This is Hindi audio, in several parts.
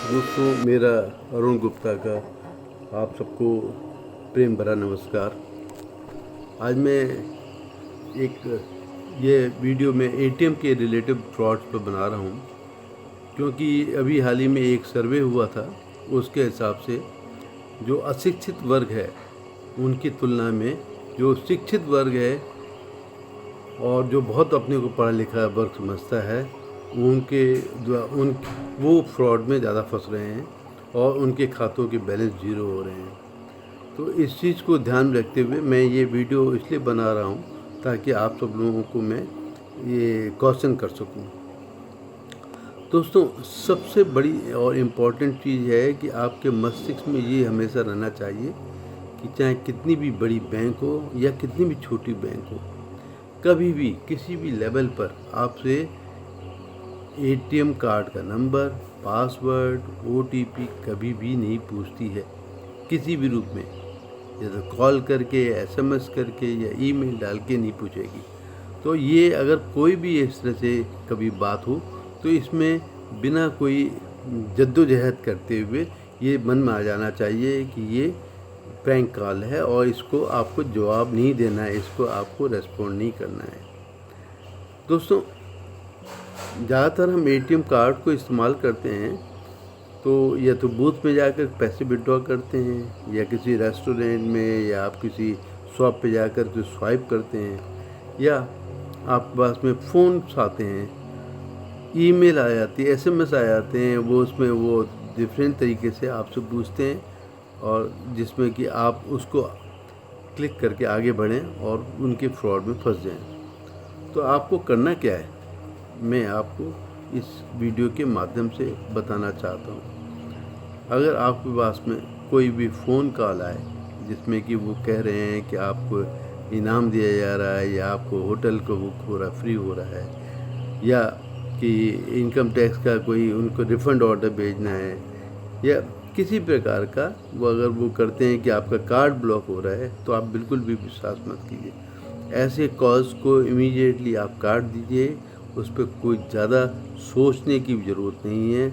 दोस्तों, मेरा अरुण गुप्ता का आप सबको प्रेम भरा नमस्कार। आज मैं एक ये वीडियो में एटीएम के रिलेटिव फ्रॉड्स पर बना रहा हूँ, क्योंकि अभी हाल ही में एक सर्वे हुआ था। उसके हिसाब से जो अशिक्षित वर्ग है उनकी तुलना में जो शिक्षित वर्ग है और जो बहुत अपने को पढ़ा लिखा वर्ग समझता है उन वो फ्रॉड में ज़्यादा फंस रहे हैं और उनके खातों के बैलेंस ज़ीरो हो रहे हैं। तो इस चीज़ को ध्यान में रखते हुए मैं ये वीडियो इसलिए बना रहा हूँ ताकि आप सब लोगों को मैं ये क्वेश्चन कर सकूँ। दोस्तों, सबसे बड़ी और इम्पॉर्टेंट चीज़ है कि आपके मस्तिष्क में ये हमेशा रहना चाहिए कि चाहे कितनी भी बड़ी बैंक हो या कितनी भी छोटी बैंक हो, कभी भी किसी भी लेवल पर आपसे एटीएम कार्ड का नंबर, पासवर्ड, ओटीपी कभी भी नहीं पूछती है, किसी भी रूप में। जैसे कॉल करके, एसएमएस करके या ईमेल डाल के नहीं पूछेगी। तो ये अगर कोई भी इस तरह से कभी बात हो तो इसमें बिना कोई जद्दोजहद करते हुए ये मन में आ जाना चाहिए कि ये प्रैंक कॉल है और इसको आपको जवाब नहीं देना है, इसको आपको रेस्पॉन्ड नहीं करना है। दोस्तों, ज़्यादातर हम एटीएम कार्ड को इस्तेमाल करते हैं तो या तो बूथ में जाकर पैसे विड्रॉ करते हैं या किसी रेस्टोरेंट में या आप किसी शॉप पे जाकर के स्वाइप करते हैं, या आपके पास में फ़ोन्स आते हैं, ईमेल आ जाती है, एसएमएस आ जाते हैं, वो उसमें वो डिफरेंट तरीके से आपसे पूछते हैं और जिसमें कि आप उसको क्लिक करके आगे बढ़ें और उनके फ्रॉड में फंस जाएं। तो आपको करना क्या है, मैं आपको इस वीडियो के माध्यम से बताना चाहता हूँ। अगर आपके पास में कोई भी फ़ोन कॉल आए जिसमें कि वो कह रहे हैं कि आपको इनाम दिया जा रहा है या आपको होटल को बुक हो रहा, फ्री हो रहा है, या कि इनकम टैक्स का कोई उनको रिफ़ंड ऑर्डर भेजना है, या किसी प्रकार का अगर वो करते हैं कि आपका कार्ड ब्लॉक हो रहा है, तो आप बिल्कुल भी विश्वास मत कीजिए। ऐसे कॉल्स को इमीडिएटली आप काट दीजिए, उस पर कोई ज़्यादा सोचने की ज़रूरत नहीं है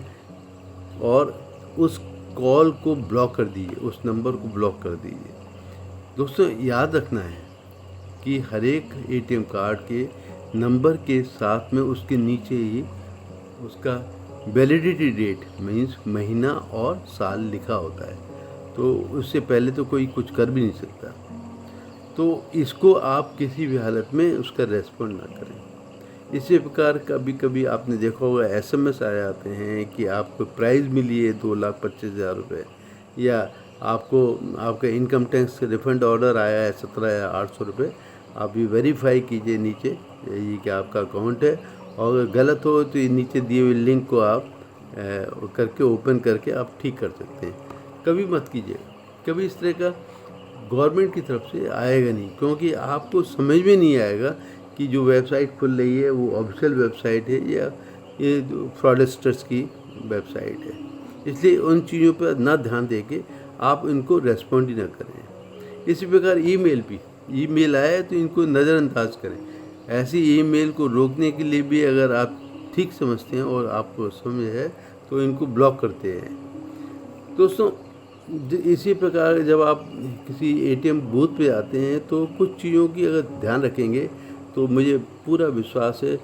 और उस कॉल को ब्लॉक कर दीजिए, उस नंबर को ब्लॉक कर दीजिए। दोस्तों, याद रखना है कि हर एक एटीएम कार्ड के नंबर के साथ में उसके नीचे ही उसका वैलिडिटी डेट मीन्स महीना और साल लिखा होता है, तो उससे पहले तो कोई कुछ कर भी नहीं सकता। तो इसको आप किसी भी हालत में उसका रेस्पॉन्ड ना करें। इसी प्रकार कभी कभी आपने देखा होगा एसएमएस आ जाते हैं कि आपको प्राइज़ मिली है 2,25,000 रुपये, या आपको आपका इनकम टैक्स रिफ़ंड ऑर्डर आया है 17,800 रुपये। आप ये वेरीफाई कीजिए नीचे ये कि आपका अकाउंट है, और अगर गलत हो तो ये नीचे दिए हुए लिंक को आप करके ओपन करके आप ठीक कर सकते हैं। कभी मत कीजिए, कभी इस तरह का गवर्नमेंट की तरफ से आएगा नहीं, क्योंकि आपको समझ में नहीं आएगा कि जो वेबसाइट खुल रही है वो ऑफिशियल वेबसाइट है या ये जो फ्रॉडस्टर्स की वेबसाइट है। इसलिए उन चीज़ों पर ना ध्यान देके आप इनको रेस्पॉन्ड ही ना करें। इसी प्रकार ईमेल आए तो इनको नज़रअंदाज करें। ऐसी ईमेल को रोकने के लिए भी अगर आप ठीक समझते हैं और आपको समझ है तो इनको ब्लॉक करते हैं। दोस्तों, इसी प्रकार जब आप किसी एटीएम बूथ पे आते हैं तो कुछ चीज़ों की अगर ध्यान रखेंगे तो मुझे पूरा विश्वास है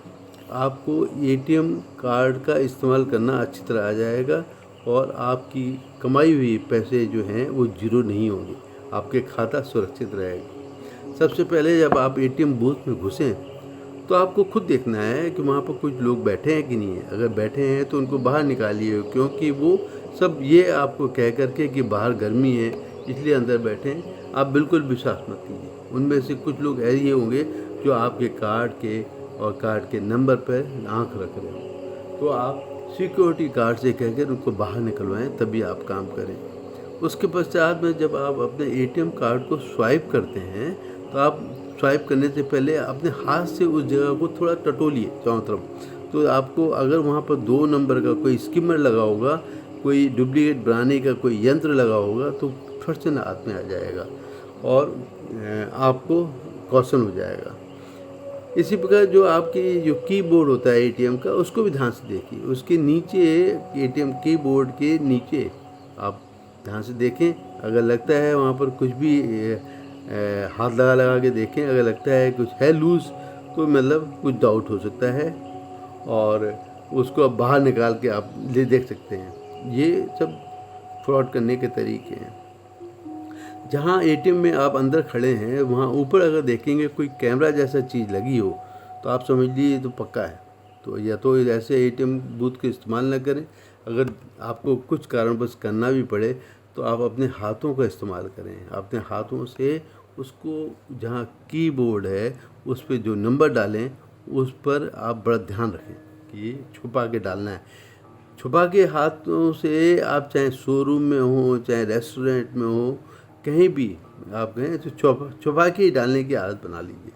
आपको एटीएम कार्ड का इस्तेमाल करना अच्छी तरह आ जाएगा और आपकी कमाई हुई पैसे जो हैं वो ज़ीरो नहीं होंगे, आपके खाता सुरक्षित रहेगा। सबसे पहले जब आप एटीएम बूथ में घुसें तो आपको खुद देखना है कि वहाँ पर कुछ लोग बैठे हैं कि नहीं है। अगर बैठे हैं तो उनको बाहर निकालिए, क्योंकि वो सब ये आपको कह करके कि बाहर गर्मी है इसलिए अंदर बैठे हैं, आप बिल्कुल विश्वास मत कीजिए। उनमें से कुछ लोग ऐसे होंगे जो आपके कार्ड के और कार्ड के नंबर पर आंख रख रहे हो, तो आप सिक्योरिटी गार्ड से कहकर उनको बाहर निकलवाएं, तभी आप काम करें। उसके पश्चात में जब आप अपने एटीएम कार्ड को स्वाइप करते हैं तो आप स्वाइप करने से पहले अपने हाथ से उस जगह को थोड़ा टटोलिए चारों तरफ। तो आपको अगर वहाँ पर 2 नंबर का कोई स्किमर लगा होगा, कोई डुप्लीकेट बनाने का कोई यंत्र लगा होगा, तो फट से हाथ में आ जाएगा और आपको कॉशन हो जाएगा। इसी प्रकार जो आपकी जो कीबोर्ड होता है एटीएम का, उसको भी ध्यान से देखिए। उसके नीचे एटीएम कीबोर्ड के नीचे आप ध्यान से देखें। अगर लगता है वहाँ पर कुछ भी हाथ लगा लगा के देखें, अगर लगता है कुछ है लूज़ तो मतलब कुछ डाउट हो सकता है, और उसको आप बाहर निकाल के आप देख सकते हैं। ये सब फ्रॉड करने के तरीके हैं। जहाँ एटीएम में आप अंदर खड़े हैं, वहाँ ऊपर अगर देखेंगे कोई कैमरा जैसा चीज़ लगी हो तो आप समझ लीजिए तो पक्का है। तो या तो ऐसे एटीएम बूथ का इस्तेमाल न करें। अगर आपको कुछ कारणवश करना भी पड़े तो आप अपने हाथों का इस्तेमाल करें। अपने हाथों से उसको जहाँ कीबोर्ड है उस पर जो नंबर डालें उस पर आप बड़ा ध्यान रखें कि छुपा के डालना है। छुपा के हाथों से आप चाहे शोरूम में हो, चाहे रेस्टोरेंट में हो, कहीं भी आप गए तो छुपा के ही डालने की आदत बना लीजिए।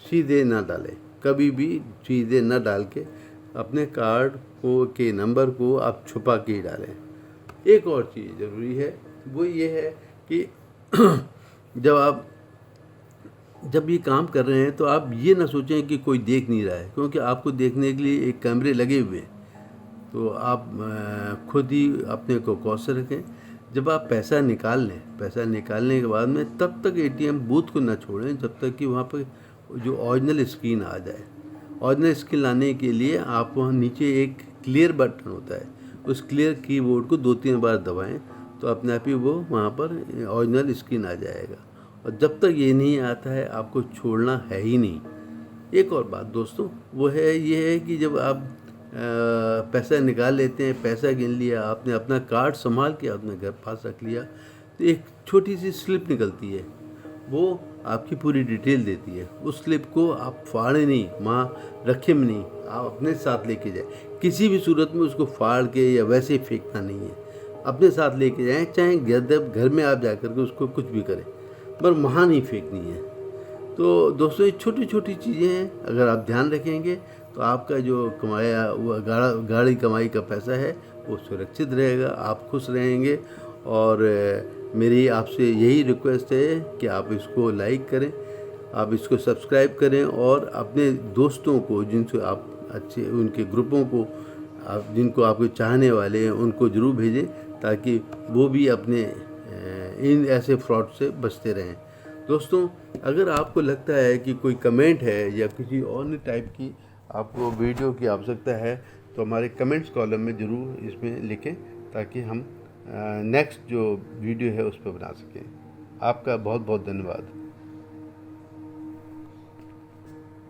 सीधे ना डालें, कभी भी सीधे ना डाल के अपने कार्ड को के नंबर को आप छुपा के ही डालें। एक और चीज़ ज़रूरी है, वो ये है कि जब ये काम कर रहे हैं तो आप ये ना सोचें कि कोई देख नहीं रहा है, क्योंकि आपको देखने के लिए एक कैमरे लगे हुए हैं। तो आप खुद ही अपने को कौशल रखें। जब आप पैसा निकाल लें, पैसा निकालने के बाद में तब तक एटीएम बूथ को ना छोड़ें जब तक कि वहाँ पर जो ओरिजिनल स्क्रीन आ जाए। ओरिजिनल स्क्रीन लाने के लिए आप वहाँ नीचे एक क्लियर बटन होता है, उस क्लियर कीबोर्ड को 2-3 बार दबाएं तो अपने आप ही वो वहाँ पर ओरिजिनल स्क्रीन आ जाएगा। और जब तक ये नहीं आता है आपको छोड़ना है ही नहीं। एक और बात दोस्तों, वो है ये है कि जब आप पैसा निकाल लेते हैं, पैसा गिन लिया आपने, अपना कार्ड संभाल के अपने घर पास रख लिया, तो एक छोटी सी स्लिप निकलती है, वो आपकी पूरी डिटेल देती है। उस स्लिप को आप फाड़े नहीं, वहाँ रखे में नहीं, आप अपने साथ लेके जाए। किसी भी सूरत में उसको फाड़ के या वैसे ही फेंकना नहीं है, अपने साथ लेके जाएँ। चाहे घर में आप जा कर के उसको कुछ भी करें, पर वहाँ नहीं फेंकनी है। तो दोस्तों ये छोटी छोटी चीज़ें हैं, अगर आप ध्यान रखेंगे तो आपका जो कमाया वो गाड़ी कमाई का पैसा है वो सुरक्षित रहेगा, आप खुश रहेंगे। और मेरी आपसे यही रिक्वेस्ट है कि आप इसको लाइक करें, आप इसको सब्सक्राइब करें, और अपने दोस्तों को जिनसे आप अच्छे उनके ग्रुपों को आप जिनको आपके चाहने वाले हैं उनको ज़रूर भेजें, ताकि वो भी अपने इन ऐसे फ्रॉड से बचते रहें। दोस्तों अगर आपको लगता है कि कोई कमेंट है या किसी और टाइप की आपको वीडियो की आवश्यकता है तो हमारे कमेंट्स कॉलम में ज़रूर इसमें लिखें, ताकि हम नेक्स्ट जो वीडियो है उस पर बना सकें। आपका बहुत बहुत धन्यवाद।